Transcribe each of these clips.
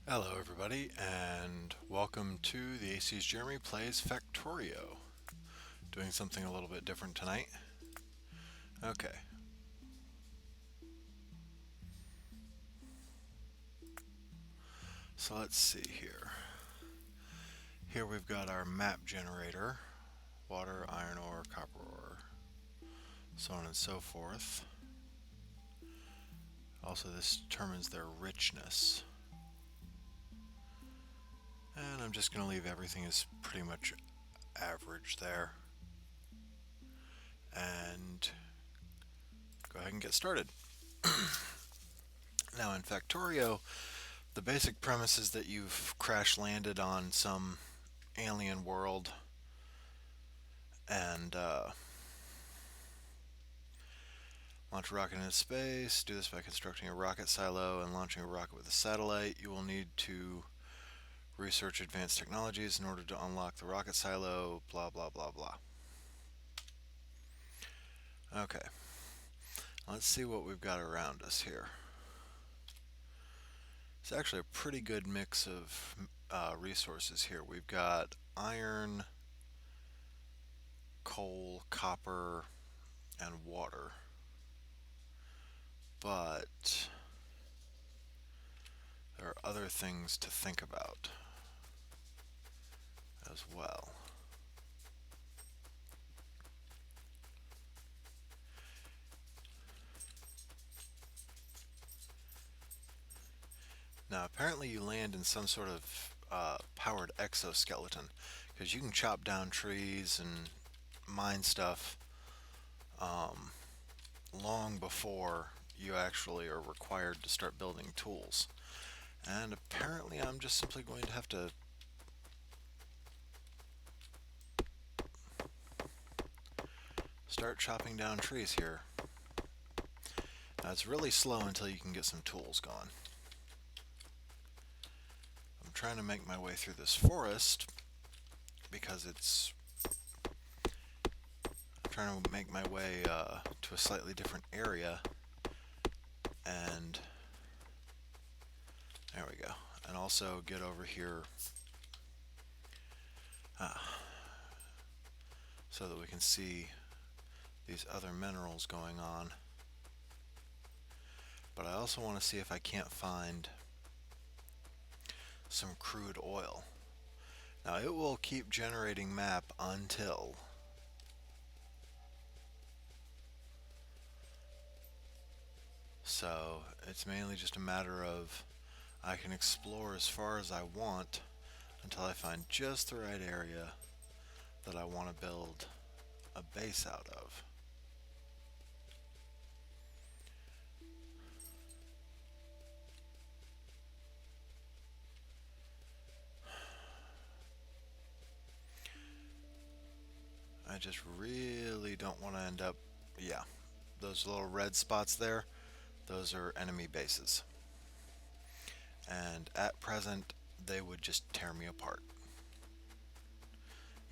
Hello, everybody, and welcome to the AC's Jeremy Plays Factorio. Doing something a little bit different tonight. Okay, so let's see here. Here we've got our map generator: water, iron ore, copper ore, so on and so forth. Also, this determines their richness. And I'm just going to leave everything as pretty much average there. And go ahead and get started. Now, in Factorio, the basic premise is that you've crash landed on some alien world and launch a rocket into space. Do this by constructing a rocket silo and launching a rocket with a satellite. You will need to research advanced technologies in order to unlock the rocket silo, blah blah blah blah. Okay, let's see what we've got around us here. It's actually a pretty good mix of resources here. We've got iron, coal, copper, and water. But there are other things to think about as well. Now, apparently, you land in some sort of powered exoskeleton because you can chop down trees and mine stuff long before you actually are required to start building tools. And apparently, I'm just simply going to have to start chopping down trees here. Now, it's really slow until you can get some tools going. I'm trying to make my way through this forest because I'm trying to make my way to a slightly different area, and there we go. And also get over here so that we can see these other minerals going on. But I also want to see if I can't find some crude oil. Now, it will keep generating map until so it's mainly just a matter of I can explore as far as I want until I find just the right area that I want to build a base out of. I just really don't want to end up, yeah, those little red spots there, those are enemy bases. And at present, they would just tear me apart.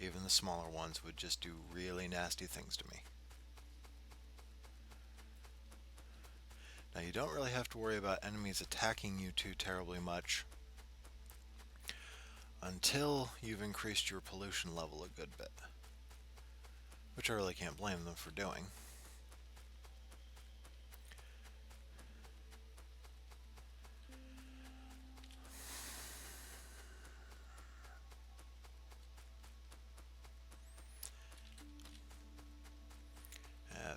Even the smaller ones would just do really nasty things to me. Now, you don't really have to worry about enemies attacking you too terribly much until you've increased your pollution level a good bit, which I really can't blame them for doing.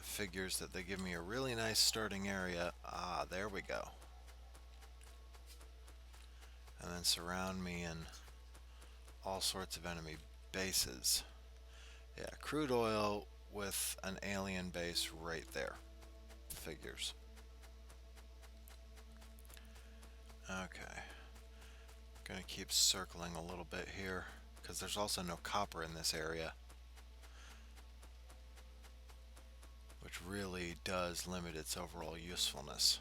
Figures that they give me a really nice starting area. Ah, there we go. And then surround me in all sorts of enemy bases. Yeah, crude oil with an alien base right there. Figures. Okay. Gonna keep circling a little bit here because there's also no copper in this area, which really does limit its overall usefulness.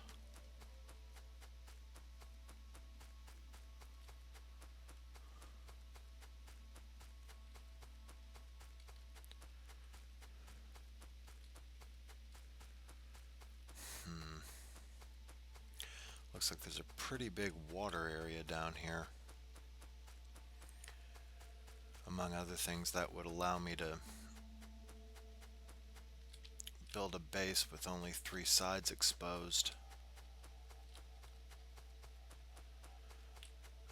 Looks looks like there's a pretty big water area down here. Among other things, that would allow me to build a base with only 3 sides exposed.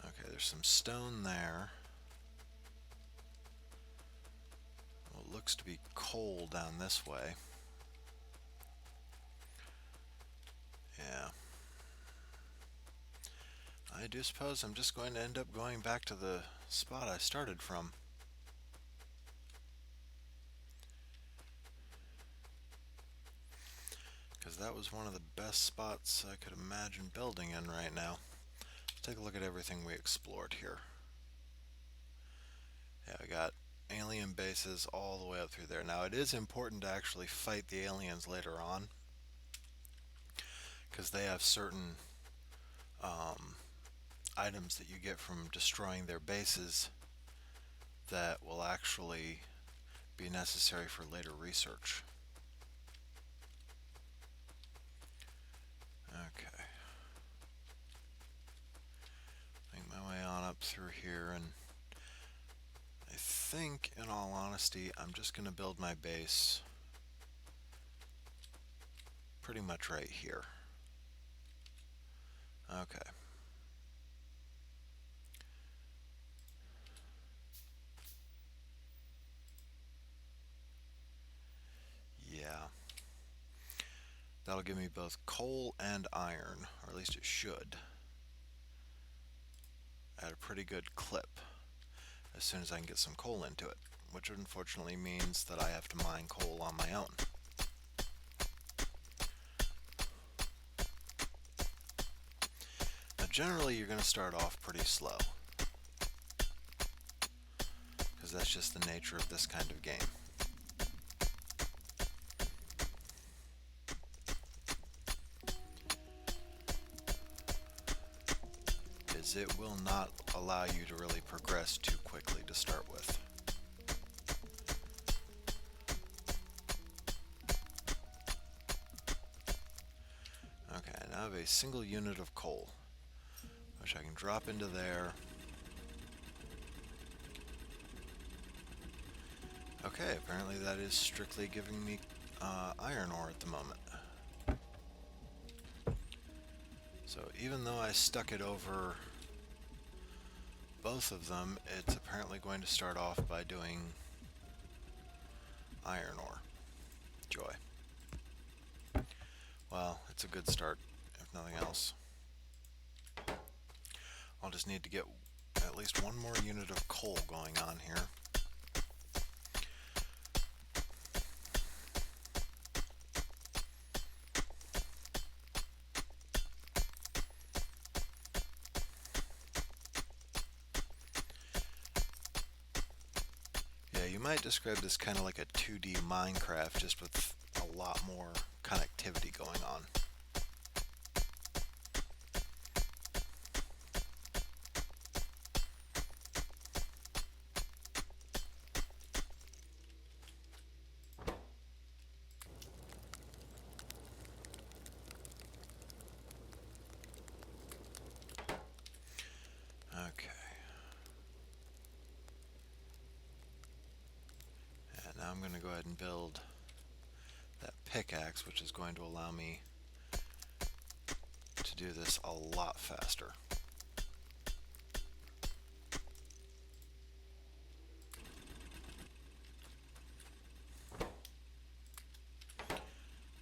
Okay, there's some stone there. Well, it looks to be coal down this way. Yeah. I do suppose I'm just going to end up going back to the spot I started from. Because that was one of the best spots I could imagine building in right now. Let's take a look at everything we explored here. Yeah, we got alien bases all the way up through there. Now, it is important to actually fight the aliens later on, because they have certain items that you get from destroying their bases that will actually be necessary for later research. Okay. Make my way on up through here, and I think, in all honesty, I'm just going to build my base pretty much right here. Okay. Yeah. That'll give me both coal and iron, or at least it should, at a pretty good clip as soon as I can get some coal into it, which unfortunately means that I have to mine coal on my own. Now, generally, you're going to start off pretty slow, because that's just the nature of this kind of game. It will not allow you to really progress too quickly to start with. Okay, now I have a single unit of coal, which I can drop into there. Okay, apparently that is strictly giving me iron ore at the moment. So even though I stuck it over both of them, it's apparently going to start off by doing iron ore. Joy. Well, it's a good start, if nothing else. I'll just need to get at least one more unit of coal going on here. You might describe this kind of like a 2D Minecraft, just with a lot more connectivity going on. Okay. And now I'm going to go ahead and build that pickaxe, which is going to allow me to do this a lot faster.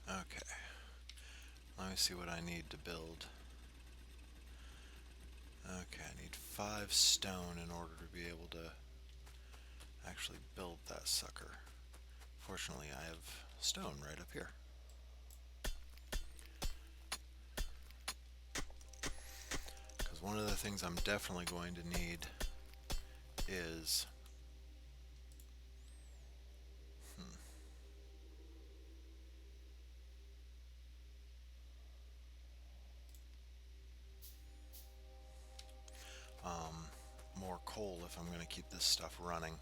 Okay. Let me see what I need to build. Okay, I need 5 stone in order to be able to actually build that sucker. Fortunately, I have stone right up here. Because one of the things I'm definitely going to need is more coal if I'm going to keep this stuff running.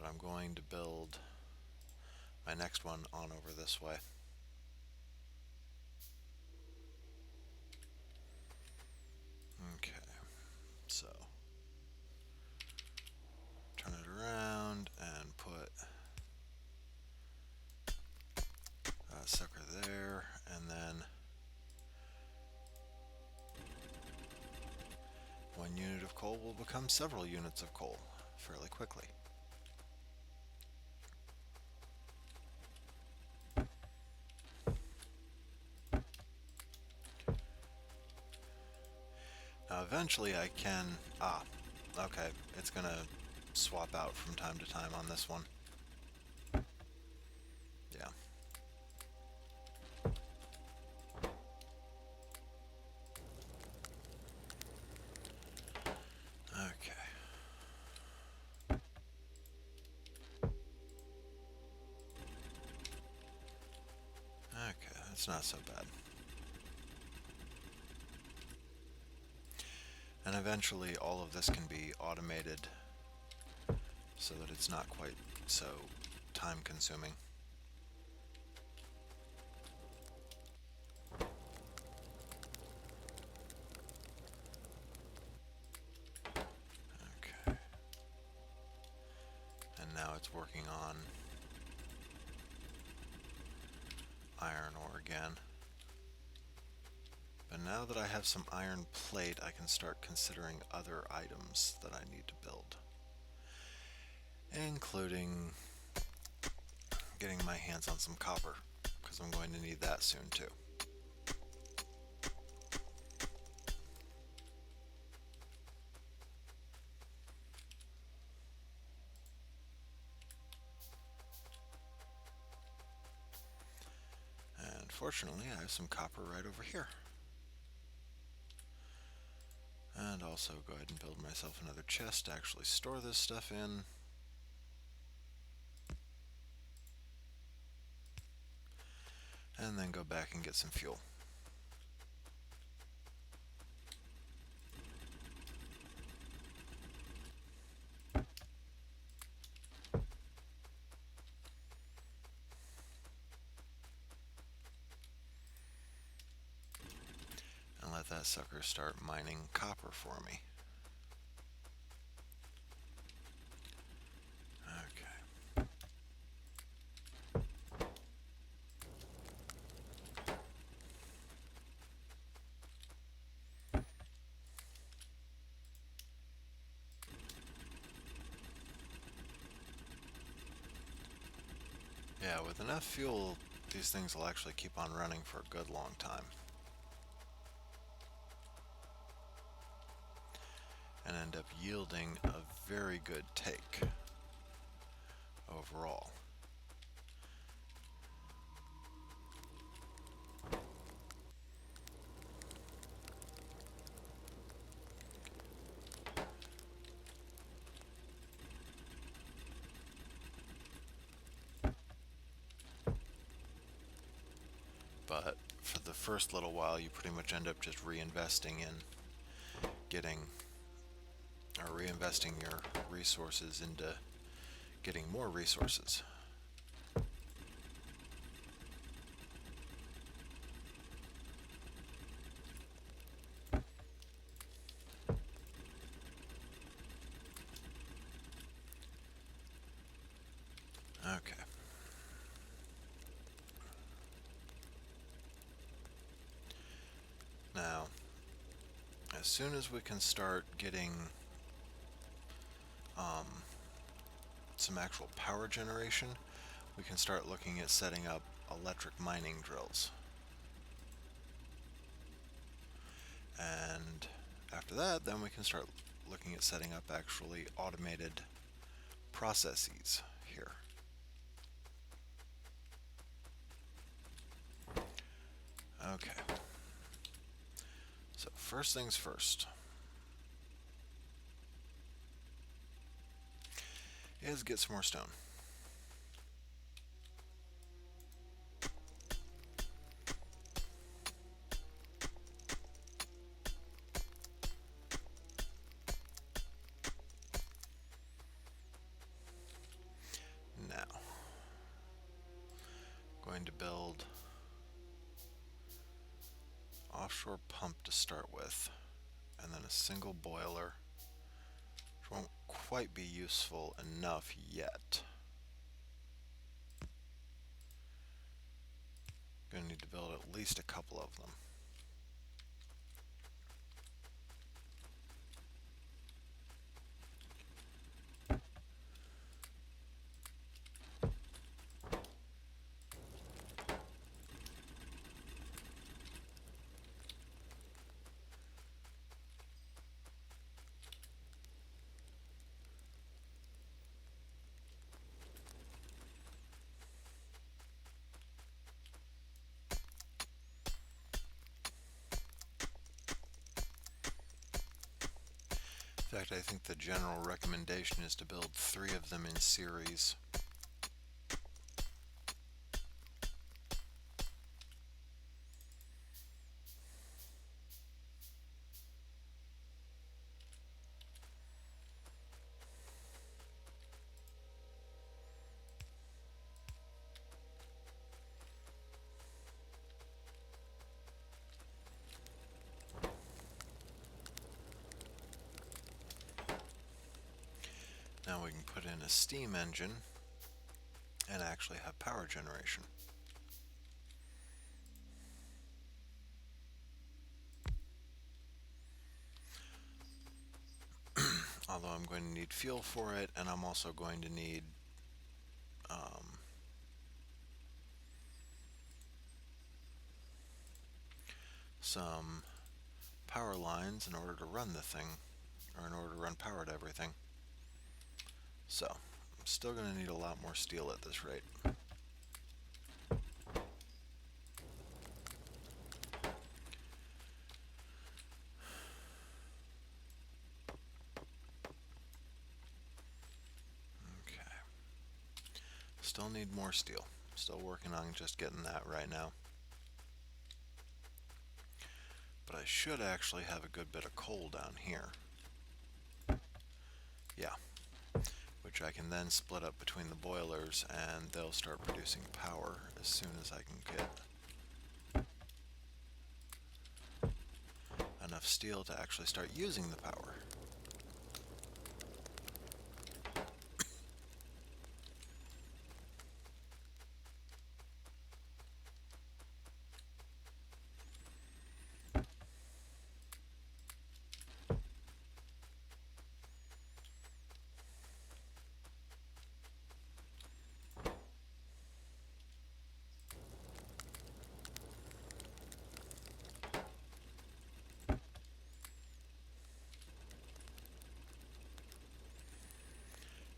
But I'm going to build my next one on over this way. One unit of coal will become several units of coal fairly quickly. Now eventually I can... okay, it's gonna swap out from time to time on this one. Yeah. Okay. Okay, that's not so bad. And eventually all of this can be automated so that it's not quite so time consuming. Okay. And now it's working on iron ore again. But now that I have some iron plate, I can start considering other items that I need to build, including getting my hands on some copper, because I'm going to need that soon too. And fortunately, I have some copper right over here. And also go ahead and build myself another chest to actually store this stuff in. And then go back and get some fuel. And let that sucker start mining copper for me. Okay. Yeah, with enough fuel, these things will actually keep on running for a good long time. And end up yielding a very good take overall. But for the first little while, you pretty much end up just reinvesting in getting, or reinvesting your resources into getting more resources. Okay. Now, as soon as we can start getting some actual power generation, we can start looking at setting up electric mining drills. And after that, then we can start looking at setting up actually automated processes here. Okay. So first things first is get some more stone. Now, going to build offshore pump to start with, and then a single boiler, which won't quite be useful enough yet. Going to need to build at least a couple of them. In fact, I think the general recommendation is to build 3 of them in series. Now we can put in a steam engine and actually have power generation. Although I'm going to need fuel for it, and I'm also going to need some power lines in order to run the thing, or in order to run power to everything. So, I'm still going to need a lot more steel at this rate. Okay. Still need more steel. Still working on just getting that right now. But I should actually have a good bit of coal down here. Yeah. Which I can then split up between the boilers, and they'll start producing power as soon as I can get enough steel to actually start using the power.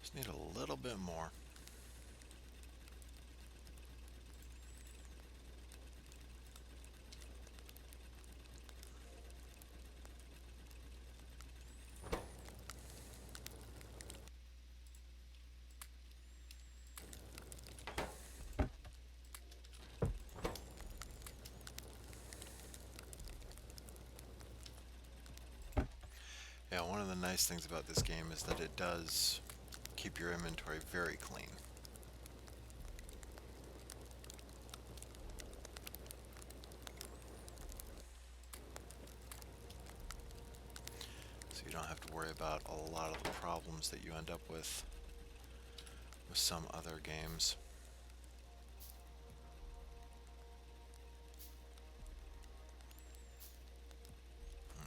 Just need a little bit more. Yeah, one of the nice things about this game is that it does keep your inventory very clean. So you don't have to worry about a lot of the problems that you end up with some other games.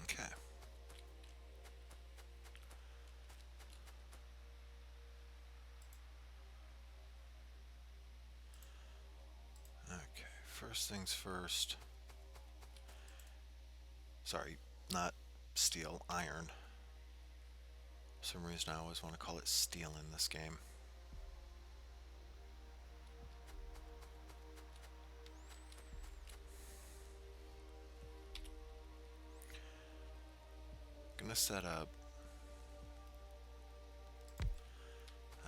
Okay. Okay, first things first. Sorry, not steel, iron. For some reason I always want to call it steel in this game. Gonna set up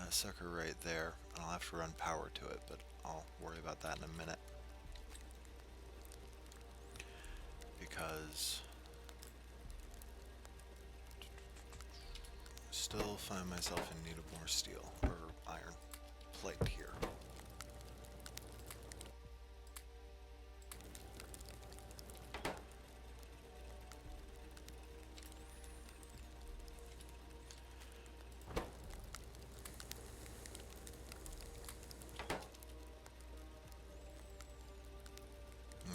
a sucker right there, and I'll have to run power to it, but I'll worry about that in a minute. Because I still find myself in need of more steel, or iron plate here.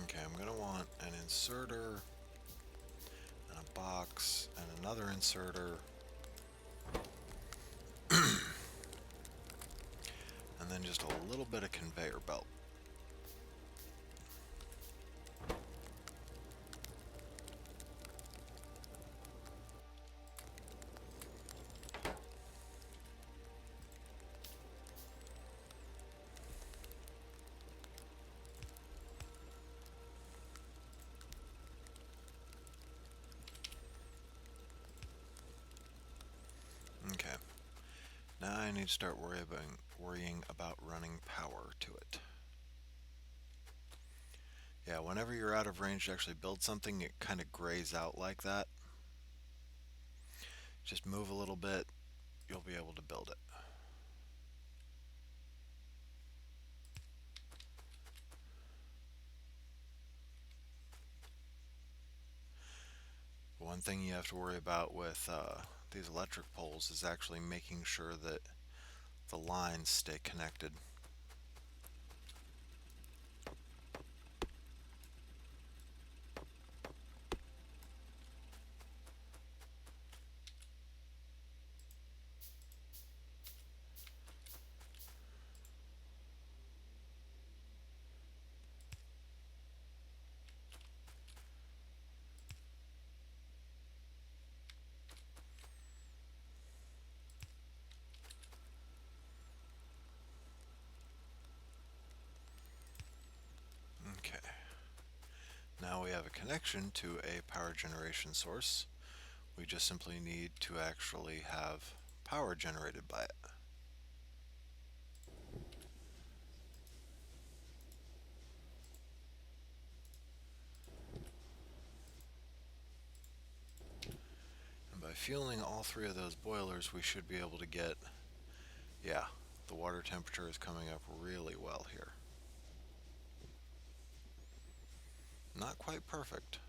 Okay, I'm going to want an inserter, and a box, and another inserter, and then just a little bit of conveyor belt. I need to start worrying about running power to it. Yeah, whenever you're out of range to actually build something, it kind of grays out like that. Just move a little bit, you'll be able to build it. One thing you have to worry about with these electric poles is actually making sure that the lines stay connected. Okay. Now we have a connection to a power generation source. We just simply need to actually have power generated by it. And by fueling all three of those boilers, we should be able to get, yeah, the water temperature is coming up really well here. Not quite perfect,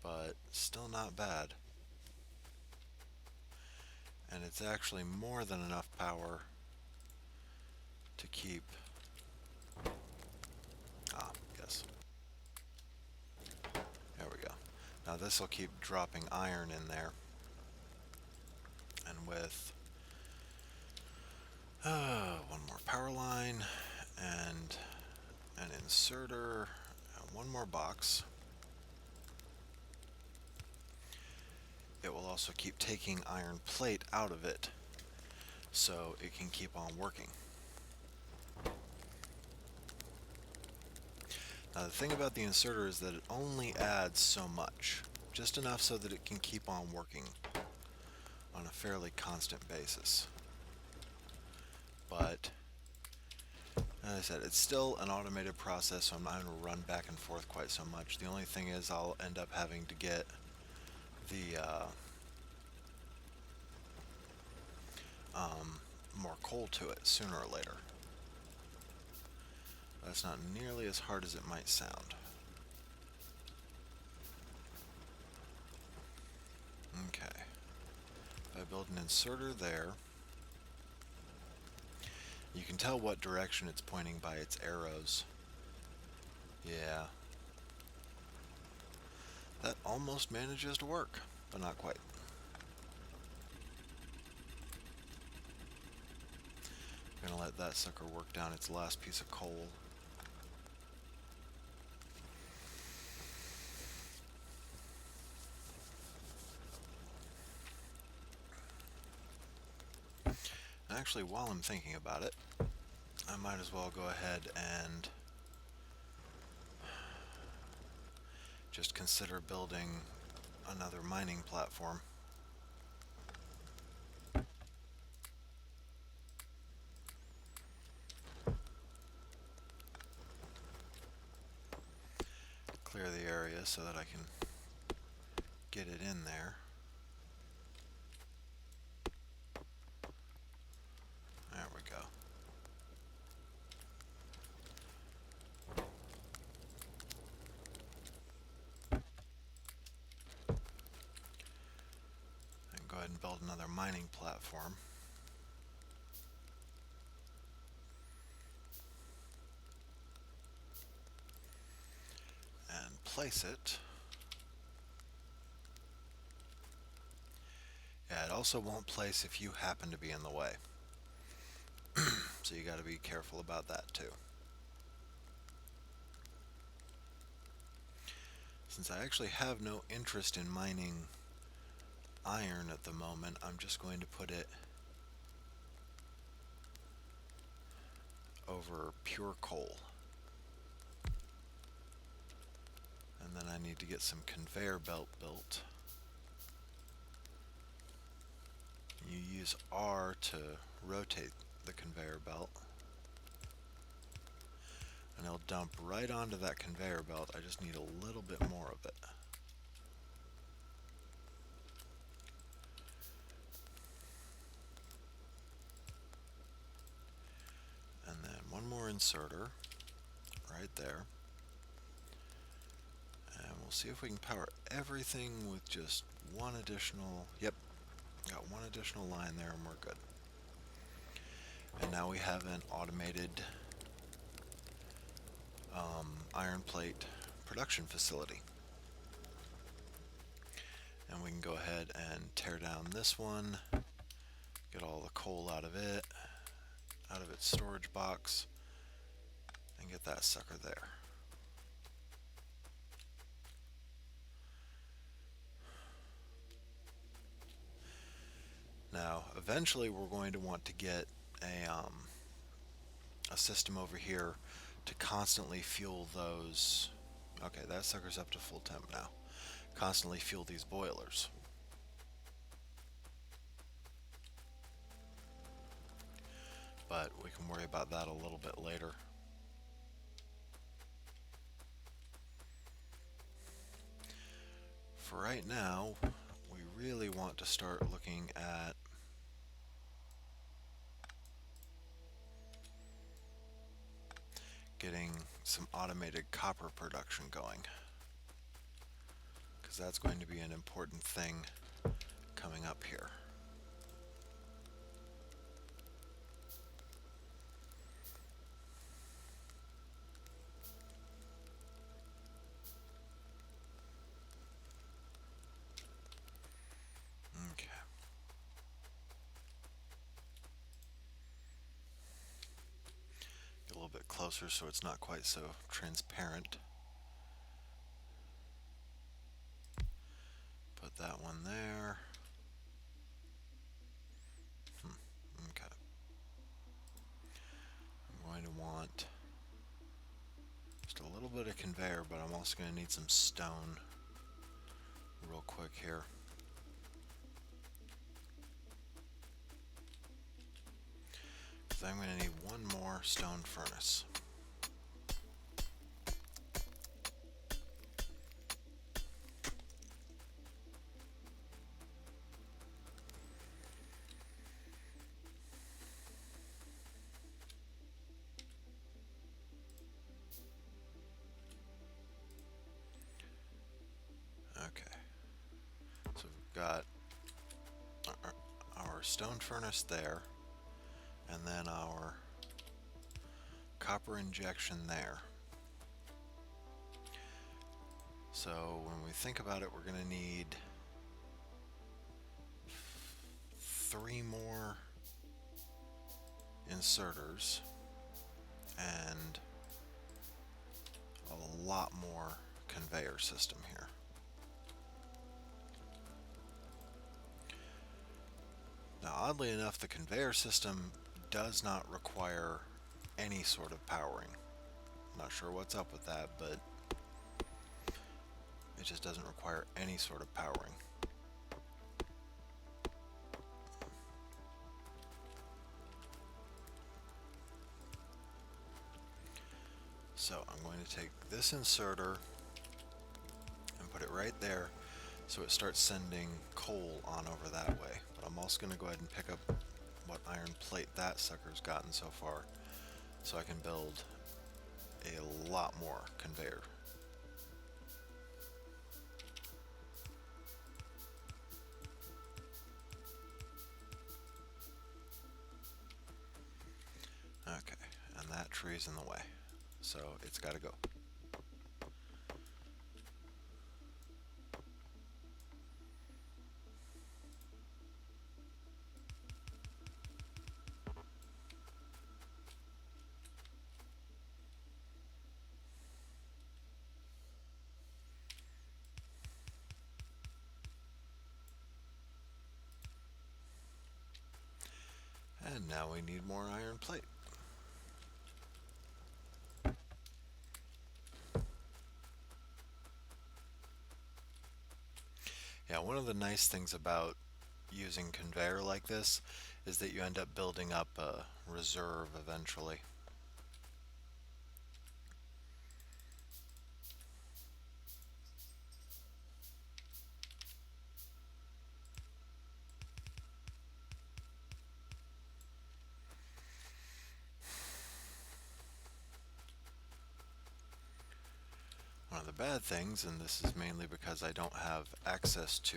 but still not bad. And it's actually more than enough power to keep, yes, there we go. Now this will keep dropping iron in there, and with one more power line and an inserter and one more box, it will also keep taking iron plate out of it so it can keep on working. Now the thing about the inserter is that it only adds so much, just enough so that it can keep on working on a fairly constant basis. But as I said, it's still an automated process, so I'm not going to run back and forth quite so much. The only thing is I'll end up having to get the more coal to it sooner or later. That's not nearly as hard as it might sound. Okay. If I build an inserter there, you can tell what direction it's pointing by its arrows. Yeah. That almost manages to work, but not quite. I'm gonna let that sucker work down its last piece of coal. Actually, while I'm thinking about it, I might as well go ahead and just consider building another mining platform. Clear the area so that I can get it in there. There we go. And go ahead and build another mining platform. And place it. Yeah, it also won't place if you happen to be in the way. So you got to be careful about that too. Since I actually have no interest in mining iron at the moment, I'm just going to put it over pure coal. And then I need to get some conveyor belt built. You use R to rotate the conveyor belt, and it'll dump right onto that conveyor belt. I just need a little bit more of it. And then one more inserter right there. And we'll see if we can power everything with just one additional, yep, got one additional line there and we're good. And now we have an automated iron plate production facility. And we can go ahead and tear down this one, get all the coal out of it, out of its storage box, and get that sucker there. Now, eventually we're going to want to get a system over here to constantly fuel those. Okay, that sucker's up to full temp now. Constantly fuel these boilers. But we can worry about that a little bit later. For right now, we really want to start looking at getting some automated copper production going, because that's going to be an important thing coming up here. Okay. Get a little bit closer so it's not quite so transparent. Put that one there. Okay. I'm going to want just a little bit of conveyor, but I'm also going to need some stone real quick here. Because I'm going to need one more stone furnace. Okay, so we've got our stone furnace there, and then our copper injection there. So when we think about it, we're going to need 3 more inserters and a lot more conveyor system here. Now, oddly enough, the conveyor system does not require any sort of powering. Not sure what's up with that, but it just doesn't require any sort of powering. So I'm going to take this inserter and put it right there so it starts sending coal on over that way. But I'm also going to go ahead and pick up what iron plate that sucker's gotten so far, so I can build a lot more conveyor. Okay, and that tree's in the way, so it's got to go. And now we need more iron plate. Yeah, one of the nice things about using conveyor like this is that you end up building up a reserve eventually. One of the bad things, and this is mainly because I don't have access to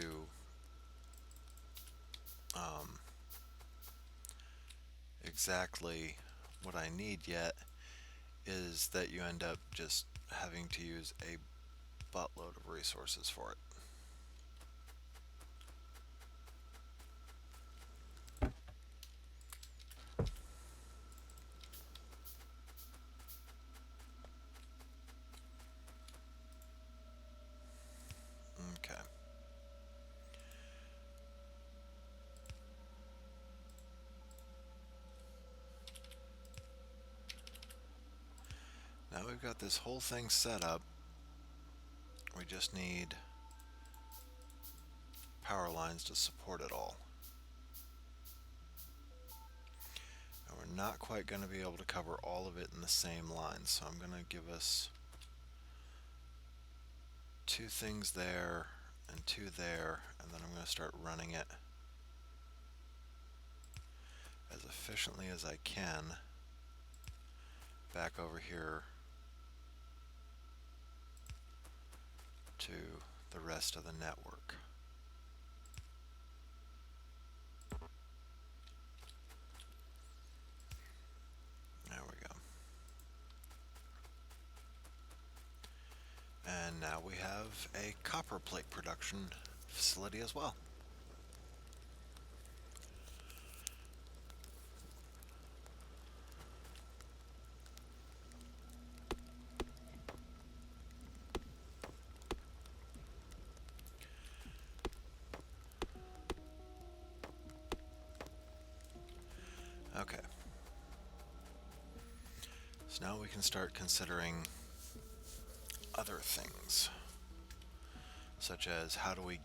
exactly what I need yet, is that you end up just having to use a buttload of resources for it. Okay. Now we've got this whole thing set up. We just need power lines to support it all. And we're not quite going to be able to cover all of it in the same line, so I'm going to give us 2 things there and 2 there, and then I'm going to start running it as efficiently as I can back over here to the rest of the network. There we go. And now we have a copper plate production facility as well. Okay. So now we can start considering other things, such as how do we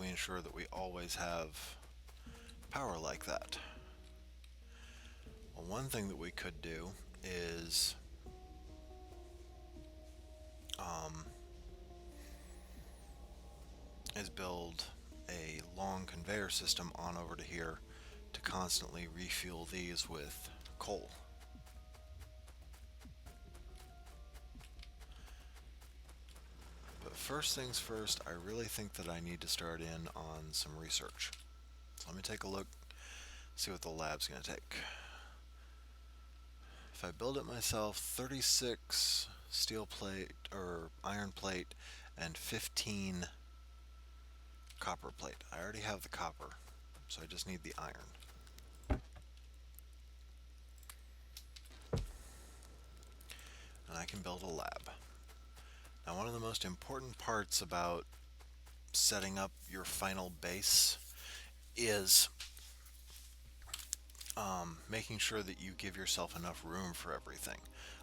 ensure that we always have power like that? Well, one thing that we could do is build a long conveyor system on over to here to constantly refuel these with coal. But first things first, I really think that I need to start in on some research. So let me take a look, see what the lab's going to take. If I build it myself, 36 steel plate or iron plate and 15 copper plate. I already have the copper, so I just need the iron. And I can build a lab. Now, one of the most important parts about setting up your final base is making sure that you give yourself enough room for everything.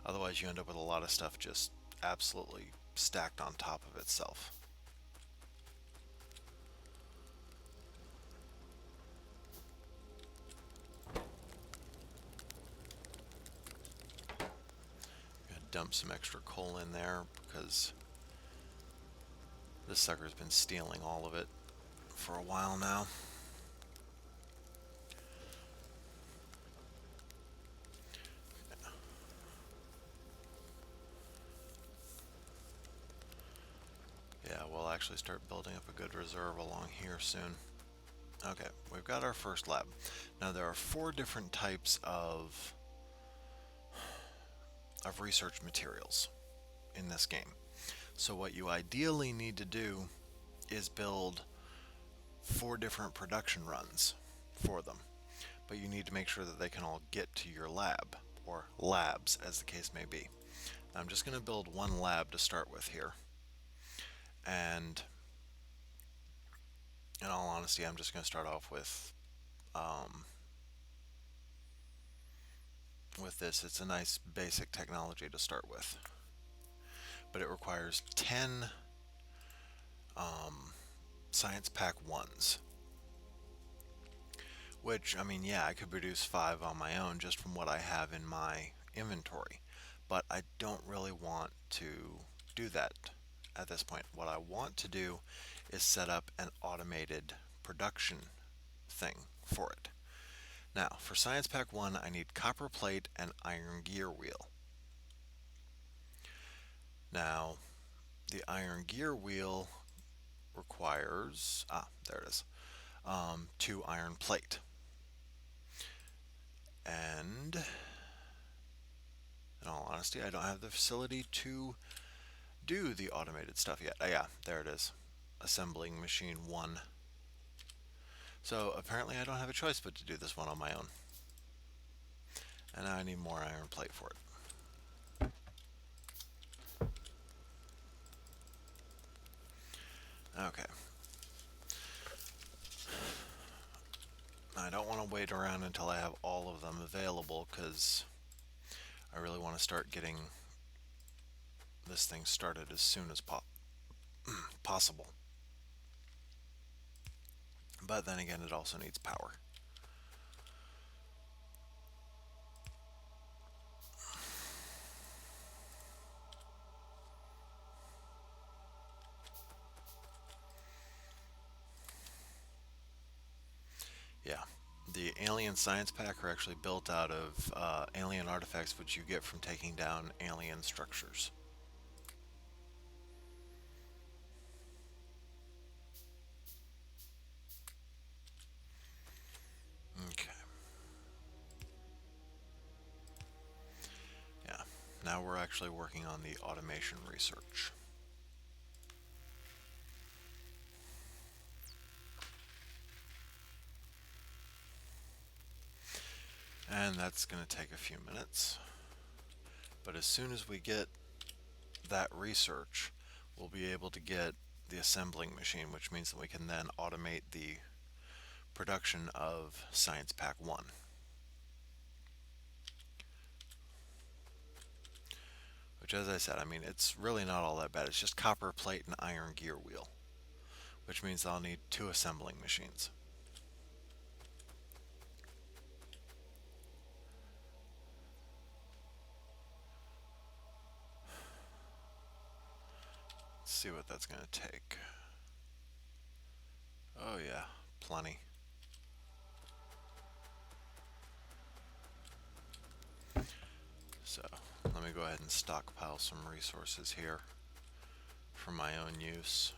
Otherwise, you end up with a lot of stuff just absolutely stacked on top of itself. Dump some extra coal in there because this sucker's been stealing all of it for a while now. Yeah, we'll actually start building up a good reserve along here soon. Okay, we've got our first lab. Now there are 4 different types of research materials in this game. So what you ideally need to do is build 4 different production runs for them. But you need to make sure that they can all get to your lab, or labs as the case may be. I'm just going to build 1 lab to start with here. And in all honesty, I'm just going to start off with this. It's a nice basic technology to start with, but it requires 10 Science Pack 1s. Which, I mean, yeah, I could produce 5 on my own just from what I have in my inventory. But I don't really want to do that at this point. What I want to do is set up an automated production thing for it. Now, for Science Pack 1, I need copper plate and iron gear wheel. Now, the iron gear wheel requires, there it is, 2 iron plate. And in all honesty, I don't have the facility to do the automated stuff yet. Oh, yeah, there it is. Assembling machine 1. So apparently I don't have a choice but to do this one on my own. And now I need more iron plate for it. Okay. I don't want to wait around until I have all of them available because I really want to start getting this thing started as soon as possible. But then again, it also needs power. Yeah, the alien science pack are actually built out of alien artifacts which you get from taking down alien structures. Okay. Yeah, now we're actually working on the automation research. And that's going to take a few minutes. But as soon as we get that research, we'll be able to get the assembling machine, which means that we can then automate the production of Science Pack 1. Which, as I said, I mean, it's really not all that bad. It's just copper plate and iron gear wheel, which means I'll need 2 assembling machines. Let's see what that's going to take. Oh yeah, plenty. So let me go ahead and stockpile some resources here for my own use.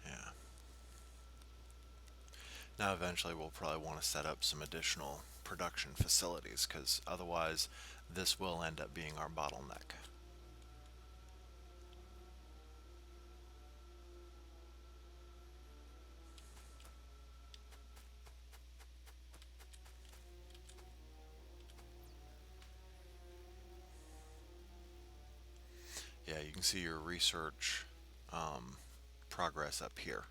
Yeah. Now eventually we'll probably want to set up some additional production facilities because otherwise this will end up being our bottleneck. Yeah, you can see your research progress up here.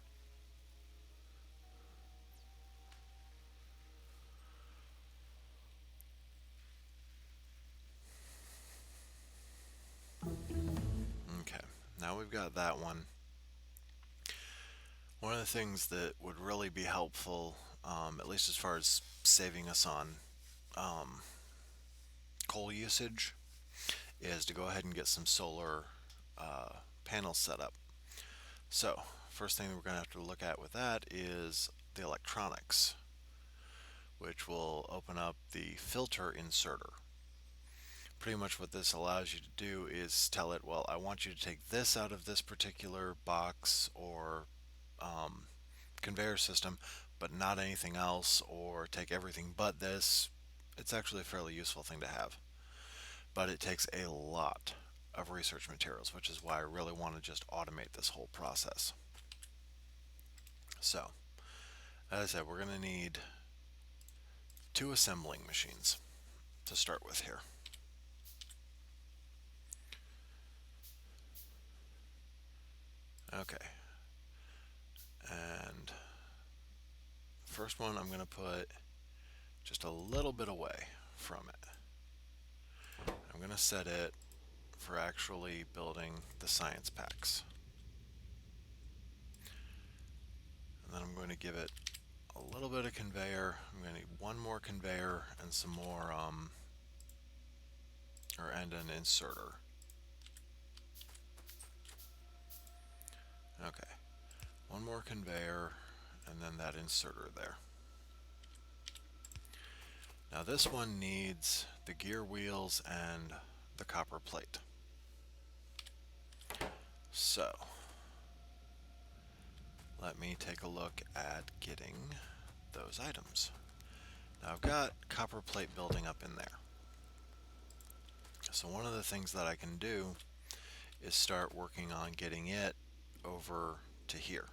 Okay, now we've got that one. One of the things that would really be helpful, at least as far as saving us on um, coal usage, is to go ahead and get some solar panels set up. So, first thing that we're going to have to look at with that is the electronics, which will open up the filter inserter. Pretty much what this allows you to do is tell it, well, I want you to take this out of this particular box or conveyor system, but not anything else, or take everything but this. It's actually a fairly useful thing to have. But it takes a lot of research materials, which is why I really want to just automate this whole process. So, as I said, we're going to need 2 assembling machines to start with here. Okay. And first one I'm going to put just a little bit away from it. I'm going to set it for actually building the science packs. And then I'm going to give it a little bit of conveyor. I'm going to need one more conveyor and some more, and an inserter. Okay, one more conveyor and then that inserter there. Now this one needs the gear wheels and the copper plate. So let me take a look at getting those items. Now I've got copper plate building up in there. So one of the things that I can do is start working on getting it over to here.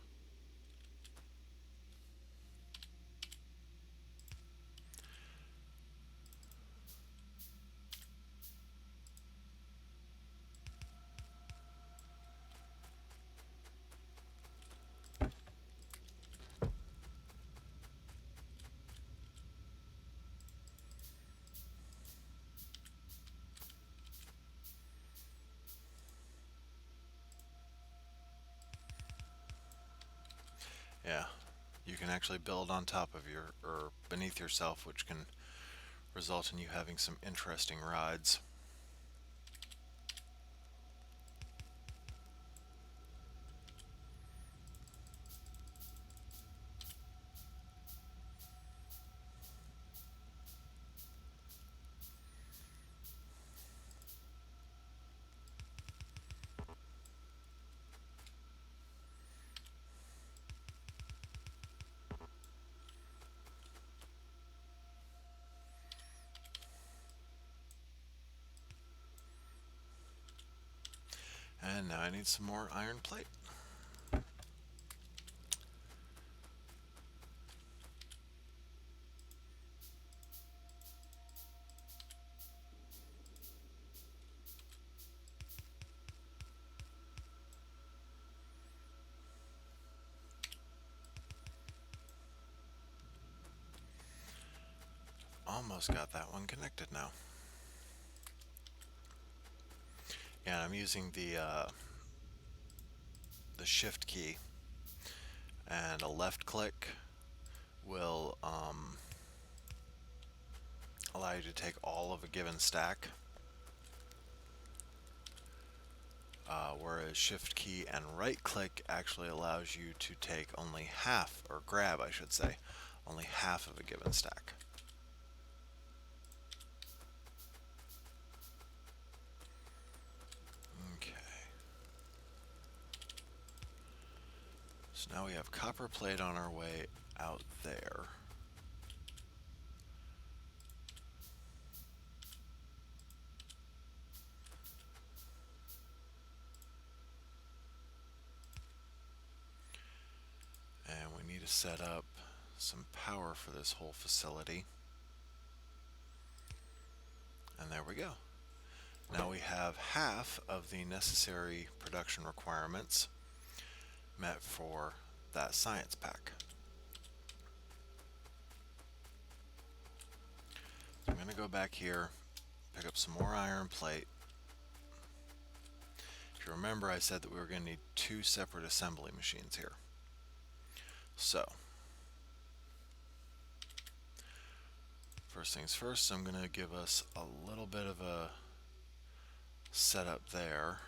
Yeah, you can actually build on top of your, or beneath yourself, which can result in you having some interesting rides. And now I need some more iron plate. Almost got that one connected now. Yeah, I'm using the shift key, and a left click will allow you to take all of a given stack, whereas shift key and right click actually allows you to take only half, or grab I should say, only half of a given stack. Okay. So now we have copper plate on our way out there. And we need to set up some power for this whole facility. And there we go. Now we have half of the necessary production requirements met for that science pack. I'm going to go back here, pick up some more iron plate. If you remember, I said that we were going to need two separate assembly machines here. So, first things first, I'm going to give us a little bit of a setup there.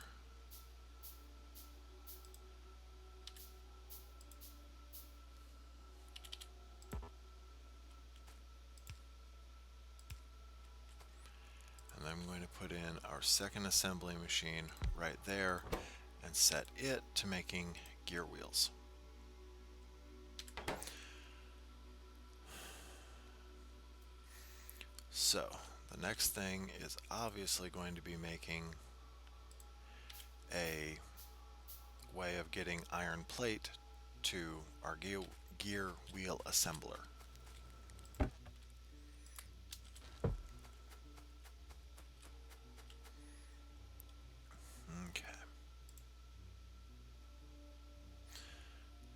And I'm going to put in our second assembly machine right there and set it to making gear wheels. So, the next thing is obviously going to be making a way of getting iron plate to our gear wheel assembler. Okay.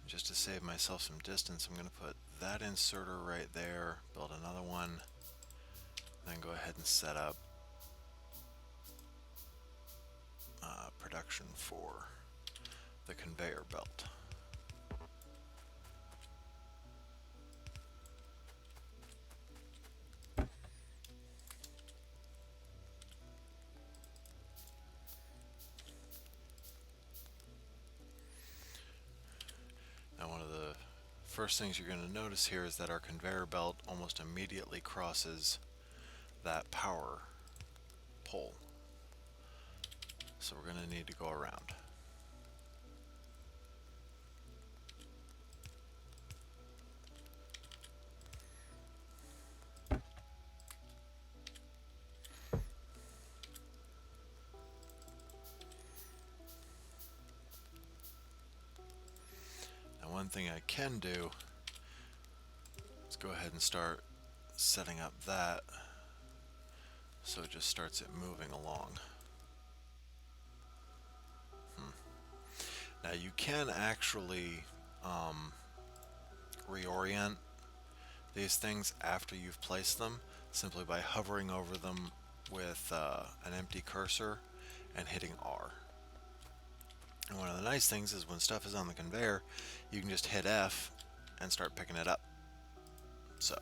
Just to save myself some distance, I'm going to put that inserter right there, build another one Then go ahead and set up production for the conveyor belt. Now, one of the first things you're going to notice here is that our conveyor belt almost immediately crosses that power pole. So we're going to need to go around. Now, one thing I can do is go ahead and start setting up that so it just starts it moving along. Now you can actually reorient these things after you've placed them simply by hovering over them with an empty cursor and hitting R. And one of the nice things is when stuff is on the conveyor, you can just hit F and start picking it up. So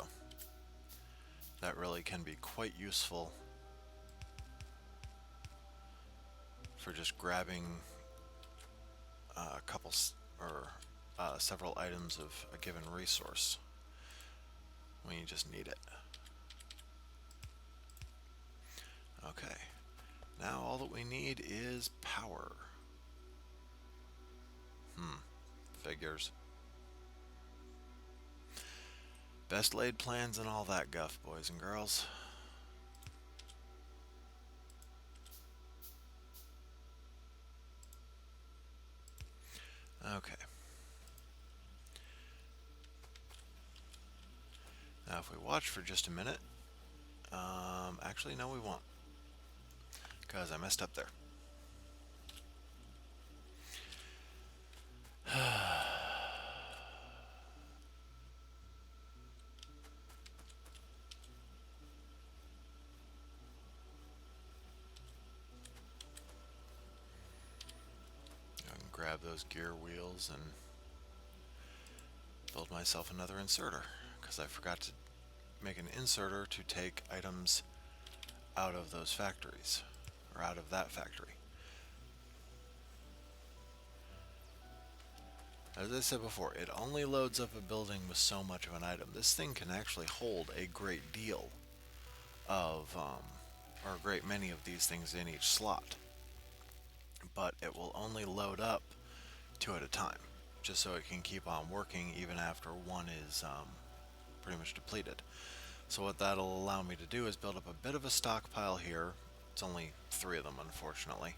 that really can be quite useful for just grabbing a couple or several items of a given resource when you just need it. Okay, now all that we need is power. Figures. Best laid plans and all that guff, boys and girls. Okay. Now if we watch for just a minute, actually no we won't, because I messed up there. I can grab those gear wheels and build myself another inserter, because I forgot to make an inserter to take items out of those factories, or out of that factory. As I said before, it only loads up a building with so much of an item. This thing can actually hold a great deal of, or a great many of these things in each slot. But it will only load up 2 at a time, just so it can keep on working even after one is pretty much depleted. So what that'll allow me to do is build up a bit of a stockpile here. It's only 3 of them, unfortunately.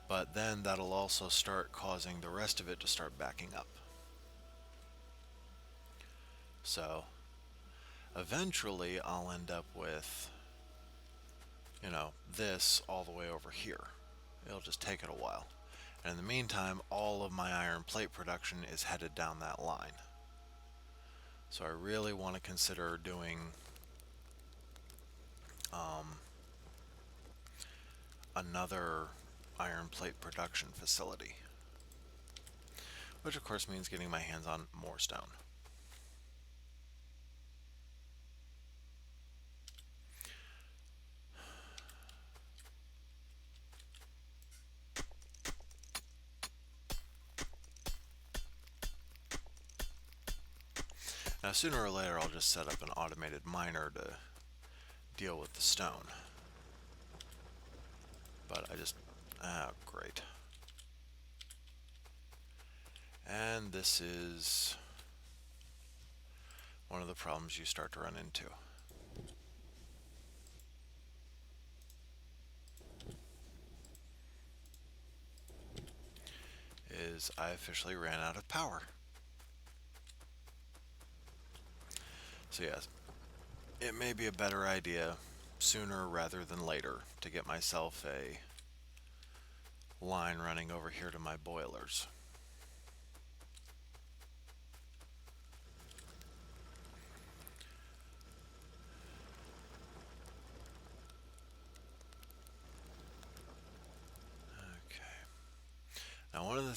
But then that'll also start causing the rest of it to start backing up. So eventually I'll end up with, you know, this all the way over here. It'll just take it a while. And in the meantime, all of my iron plate production is headed down that line. So I really want to consider doing another iron plate production facility, which of course means getting my hands on more stone. Now sooner or later I'll just set up an automated miner to deal with the stone. But I just, great. And this is one of the problems you start to run into. Is I officially ran out of power. So yes, it may be a better idea sooner rather than later to get myself a line running over here to my boilers.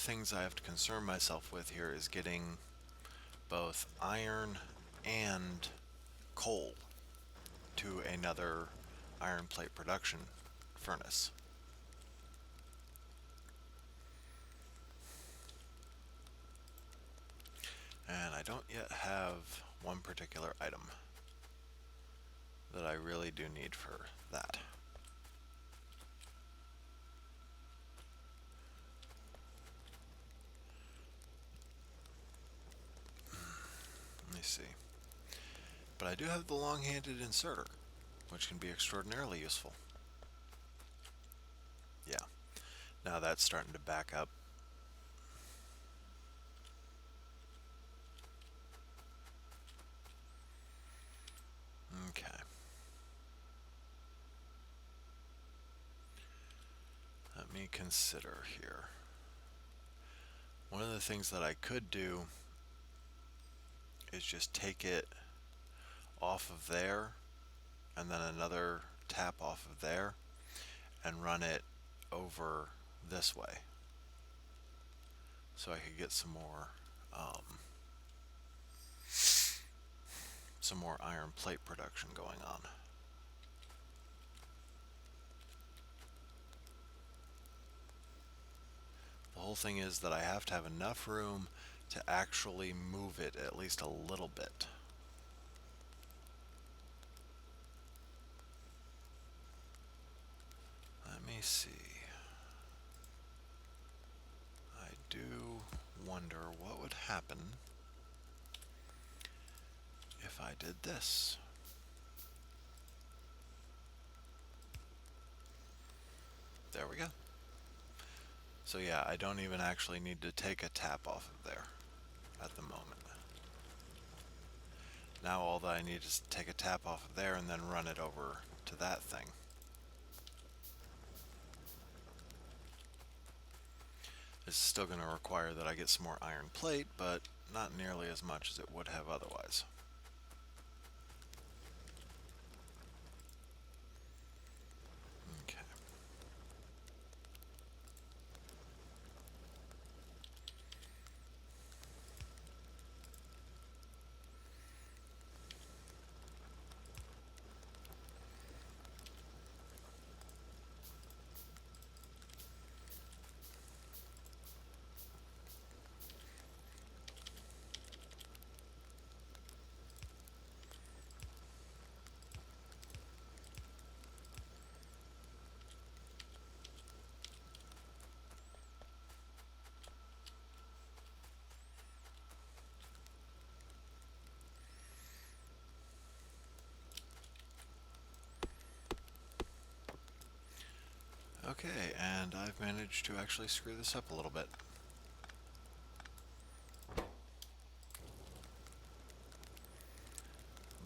things I have to concern myself with here is getting both iron and coal to another iron plate production furnace. And I don't yet have one particular item that I really do need for that. Let me see. But I do have the long-handed inserter, which can be extraordinarily useful. Yeah, now that's starting to back up. Okay. Let me consider here. One of the things that I could do is just take it off of there and then another tap off of there and run it over this way, so I could get some more iron plate production going on. The whole thing is that I have to have enough room to actually move it at least a little bit. Let me see. I do wonder what would happen if I did this. There we go. So yeah, I don't even actually need to take a tap off of there at the moment. Now all that I need is to take a tap off of there and then run it over to that thing. This is still going to require that I get some more iron plate, but not nearly as much as it would have otherwise. Okay. Okay, and I've managed to actually screw this up a little bit.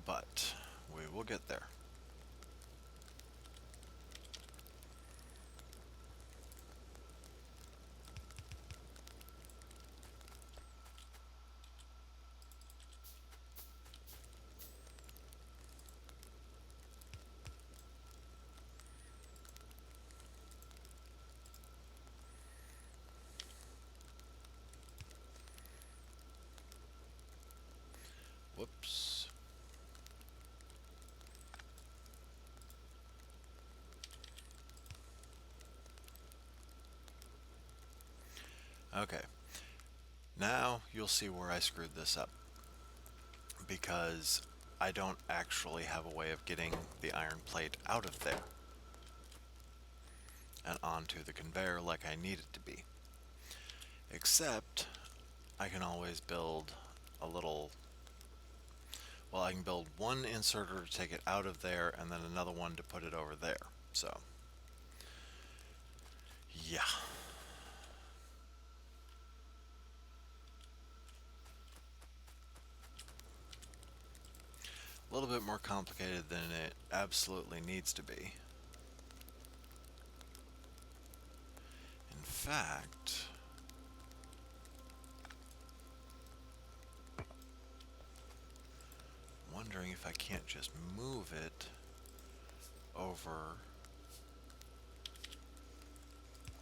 But we will get there. Whoops. Okay. Now you'll see where I screwed this up, because I don't actually have a way of getting the iron plate out of there and onto the conveyor like I need it to be. Except I can always build a little, well, I can build one inserter to take it out of there and then another one to put it over there. So yeah. A little bit more complicated than it absolutely needs to be. In fact, wondering if I can't just move it over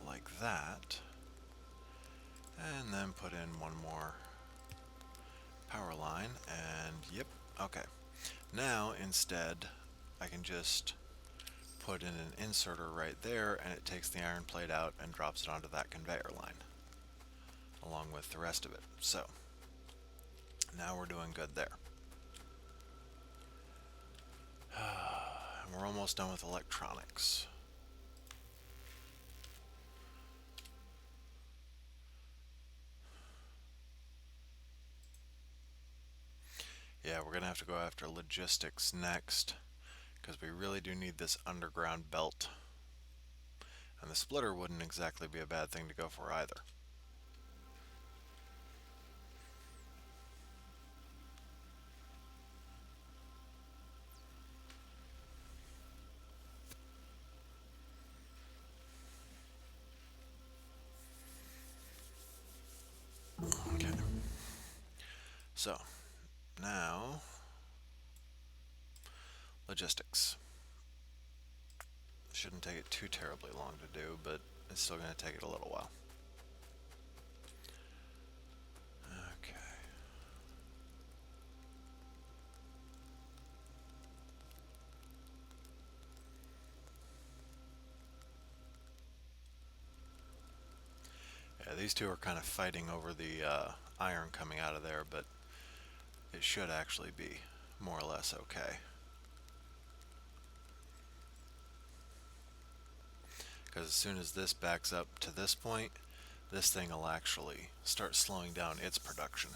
like that And then put in one more power line, and yep, okay. Now instead I can just put in an inserter right there, and it takes the iron plate out and drops it onto that conveyor line along with the rest of it. So now we're doing good there. And we're almost done with electronics. Yeah, we're gonna have to go after logistics next, because we really do need this underground belt. And the splitter wouldn't exactly be a bad thing to go for either. Okay. So, now, logistics. Shouldn't take it too terribly long to do, but it's still going to take it a little while. Okay. Yeah, these two are kind of fighting over the iron coming out of there, but it should actually be more or less okay. Because as soon as this backs up to this point, this thing will actually start slowing down its production.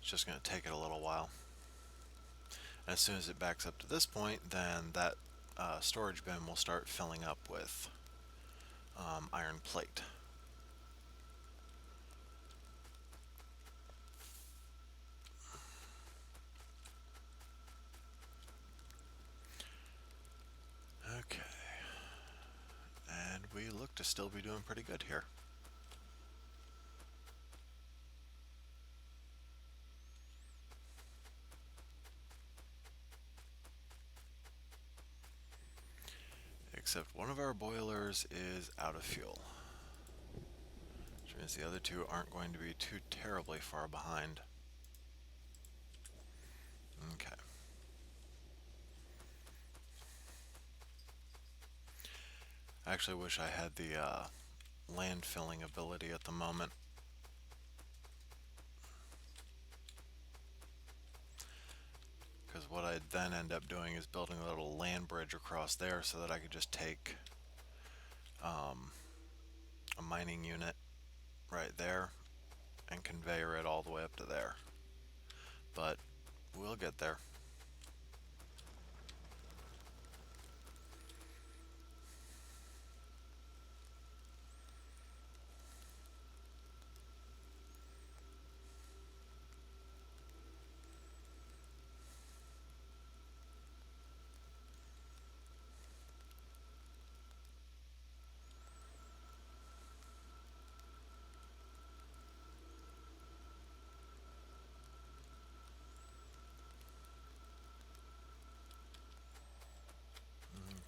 It's just going to take it a little while. And as soon as it backs up to this point, then that storage bin will start filling up with iron plate. Okay. And we look to still be doing pretty good here. Except one of our boilers is out of fuel, which means the other two aren't going to be too terribly far behind. Okay. I actually wish I had the land filling ability at the moment. Because what I'd then end up doing is building a little land bridge across there so that I could just take a mining unit right there and conveyor it all the way up to there. But we'll get there.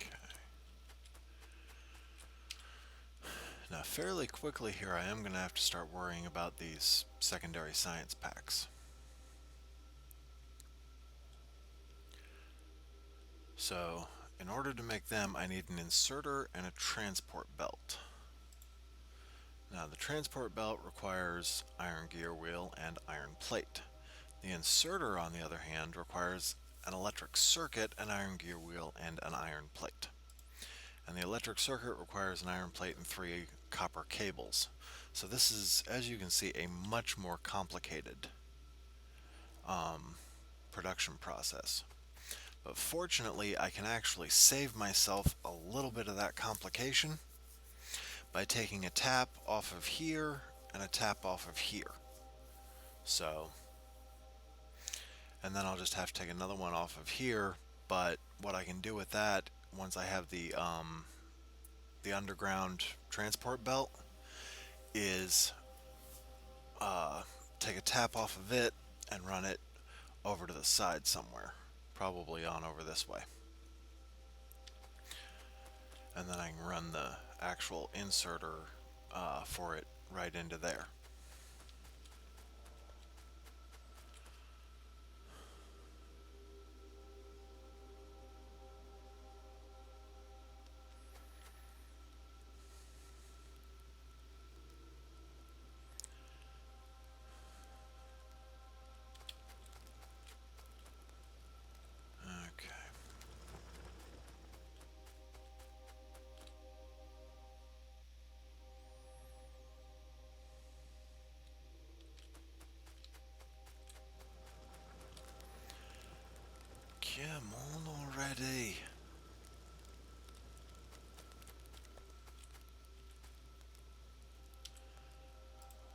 Okay. Now, fairly quickly here, I am going to have to start worrying about these secondary science packs. So, in order to make them, I need an inserter and a transport belt. Now, the transport belt requires iron gear wheel and iron plate. The inserter, on the other hand, requires an electric circuit, an iron gear wheel, and an iron plate. And the electric circuit requires an iron plate and 3 copper cables. So this is, as you can see, a much more complicated production process. But fortunately, I can actually save myself a little bit of that complication by taking a tap off of here and a tap off of here. So, and then I'll just have to take another one off of here. But what I can do with that, once I have the underground transport belt, is take a tap off of it and run it over to the side somewhere, probably on over this way. And then I can run the actual inserter for it right into there. Okay. Come on already.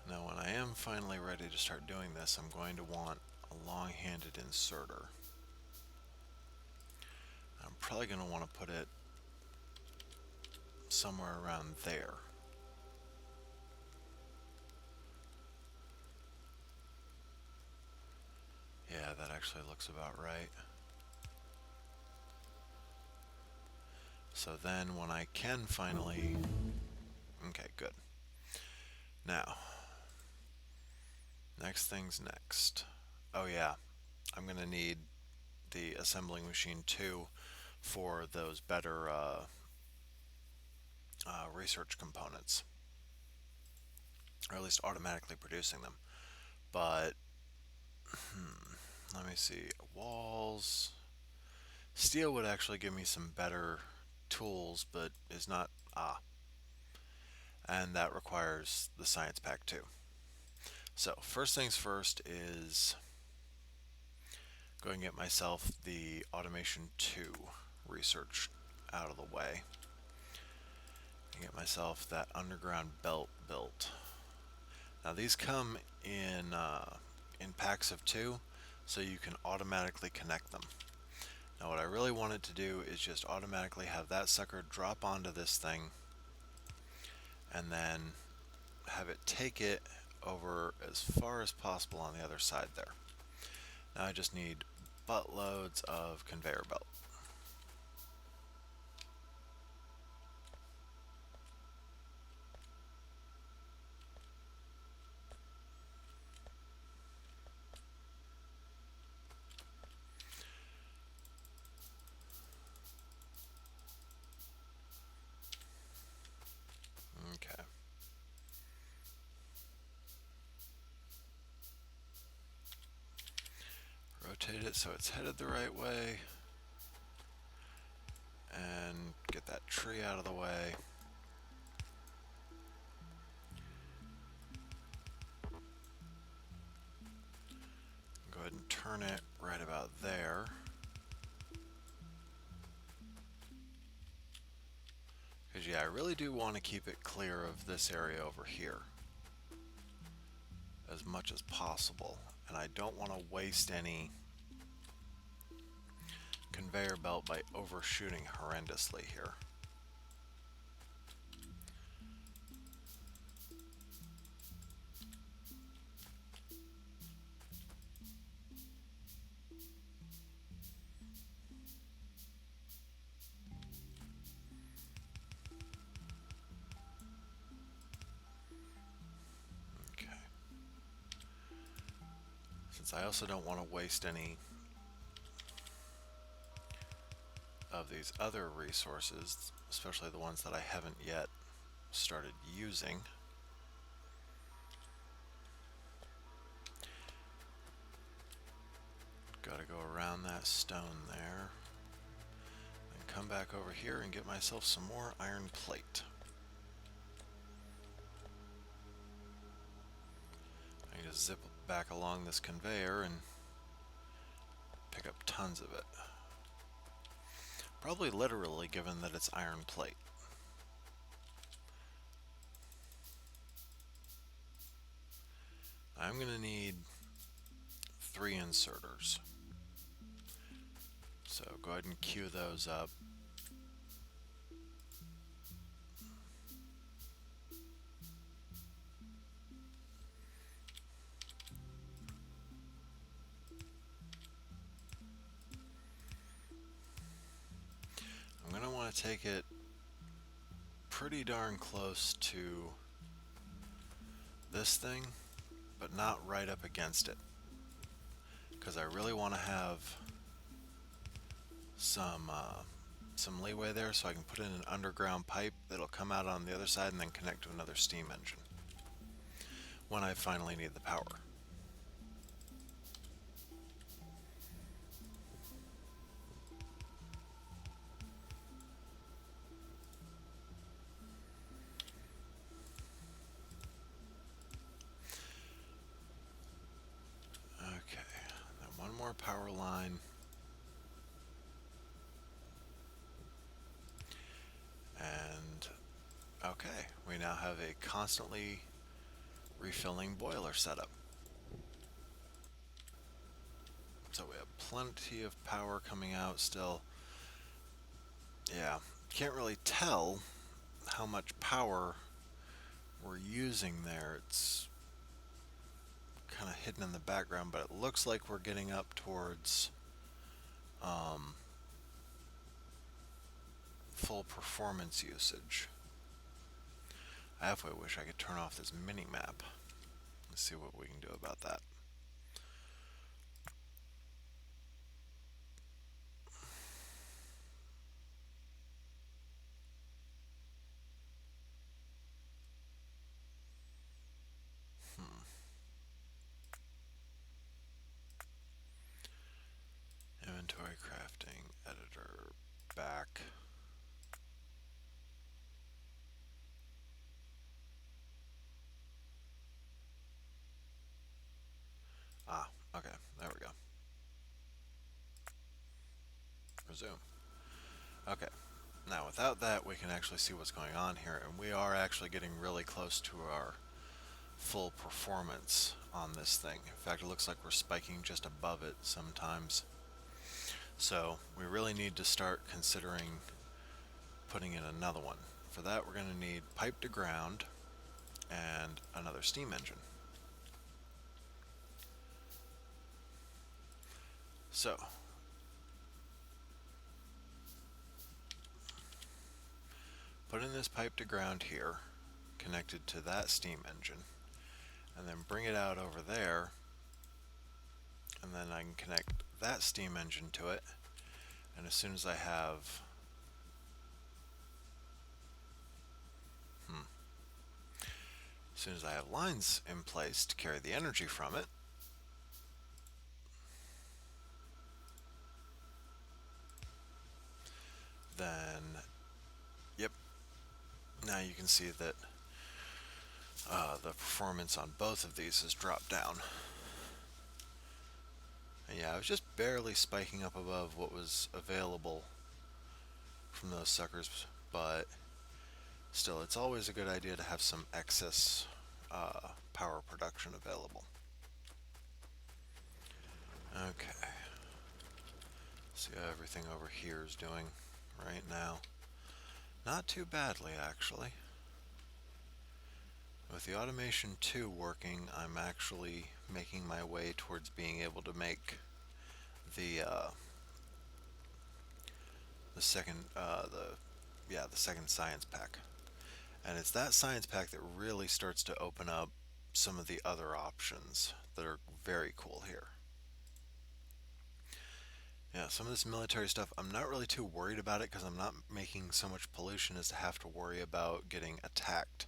Now when I am finally ready to start doing this, I'm going to want a long-handed inserter. I'm probably going to want to put it somewhere around there. Yeah, that actually looks about right. So then when I can finally... Okay, good. Now, next thing's next. Oh yeah, I'm going to need the assembling machine too for those better research components, or at least automatically producing them. But let me see. Walls. Steel would actually give me some better tools, but is not. And that requires the science pack too. So, first things first is go and get myself the Automation 2 research out of the way. And get myself that underground belt built. Now these come in packs of 2, so you can automatically connect them. Now what I really wanted to do is just automatically have that sucker drop onto this thing and then have it take it over as far as possible on the other side there. Now I just need buttloads of conveyor belt. Okay. Rotate it so it's headed the right way. And get that tree out of the way. Go ahead and turn it right about there. Because yeah, I really do want to keep it clear of this area over here as much as possible. And I don't want to waste any conveyor belt by overshooting horrendously here. Okay. Since I also don't want to waste any of these other resources, especially the ones that I haven't yet started using. Gotta go around that stone there. And come back over here and get myself some more iron plate. I can just zip back along this conveyor and pick up tons of it. Probably literally, given that it's iron plate. I'm going to need 3 inserters. So go ahead and queue those up. I'm going to want to take it pretty darn close to this thing, but not right up against it, because I really want to have some leeway there so I can put in an underground pipe that'll come out on the other side and then connect to another steam engine when I finally need the power. Okay, then one more power line. And okay, we now have a constantly refilling boiler setup. So we have plenty of power coming out still. Yeah, can't really tell how much power we're using there. It's kind of hidden in the background, but it looks like we're getting up towards um, full performance usage. I halfway wish I could turn off this mini map. Let's see what we can do about that. Inventory crafting editor back. Ah, okay, there we go. Resume. Okay, now without that we can actually see what's going on here, and we are actually getting really close to our full performance on this thing. In fact, it looks like we're spiking just above it sometimes. So we really need to start considering putting in another one. For that, we're going to need pipe to ground and another steam engine. So put in this pipe to ground here, connected to that steam engine, and then bring it out over there, and then I can connect that steam engine to it, and as soon as I have as soon as I have lines in place to carry the energy from it, then yep, now you can see that the performance on both of these has dropped down. And yeah, I was just barely spiking up above what was available from those suckers, but still, it's always a good idea to have some excess power production available. Okay. See how everything over here is doing right now. Not too badly, actually. With the automation 2 working, I'm actually making my way towards being able to make the the second science pack. And it's that science pack that really starts to open up some of the other options that are very cool here. Yeah, some of this military stuff, I'm not really too worried about it because I'm not making so much pollution as to have to worry about getting attacked.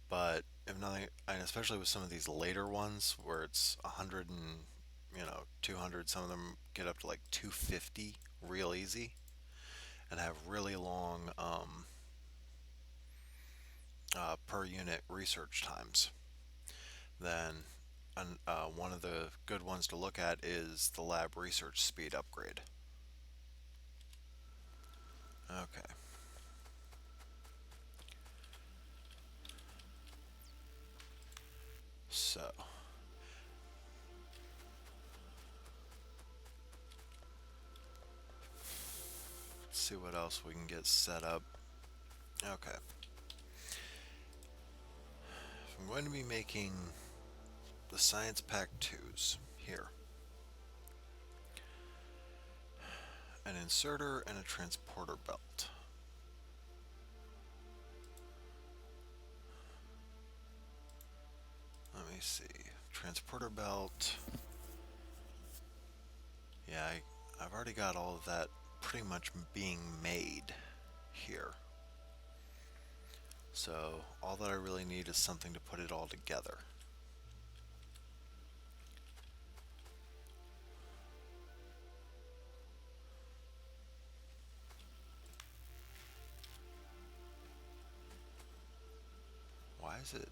But if nothing, and especially with some of these later ones where it's 100 and 200, some of them get up to like 250 real easy and have really long per unit research times. Then one of the good ones to look at is the lab research speed upgrade. Okay. So, let's see what else we can get set up. Okay. I'm going to be making the Science Pack 2s here. An inserter and a transporter belt. see. Transporter belt. Yeah, I've already got all of that pretty much being made here. So all that I really need is something to put it all together. Why is it?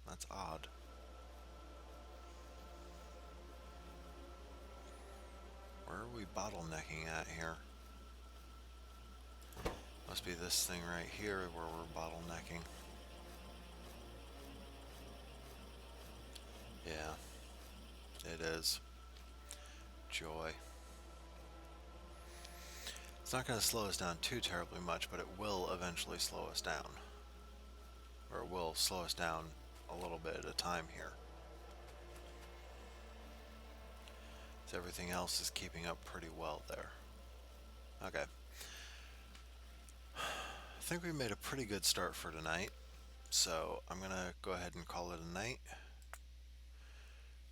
That's odd. Where are we bottlenecking at here? Must be this thing right here where we're bottlenecking. Yeah, it is. Joy. It's not going to slow us down too terribly much, but it will eventually slow us down. Or it will slow us down a little bit at a time here. So everything else is keeping up pretty well there. Okay. I think we made a pretty good start for tonight. So I'm going to go ahead and call it a night.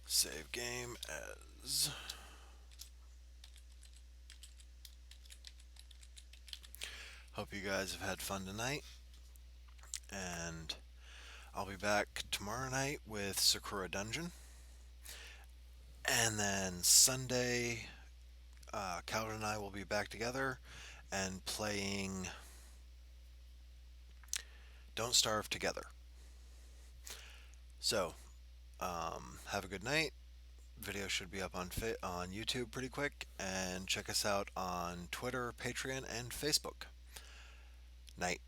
Save game as... Hope you guys have had fun tonight. And I'll be back tomorrow night with Sakura Dungeon. And then Sunday, Calvin and I will be back together and playing Don't Starve Together. So, have a good night. Video should be up on YouTube pretty quick. And check us out on Twitter, Patreon, and Facebook. Night.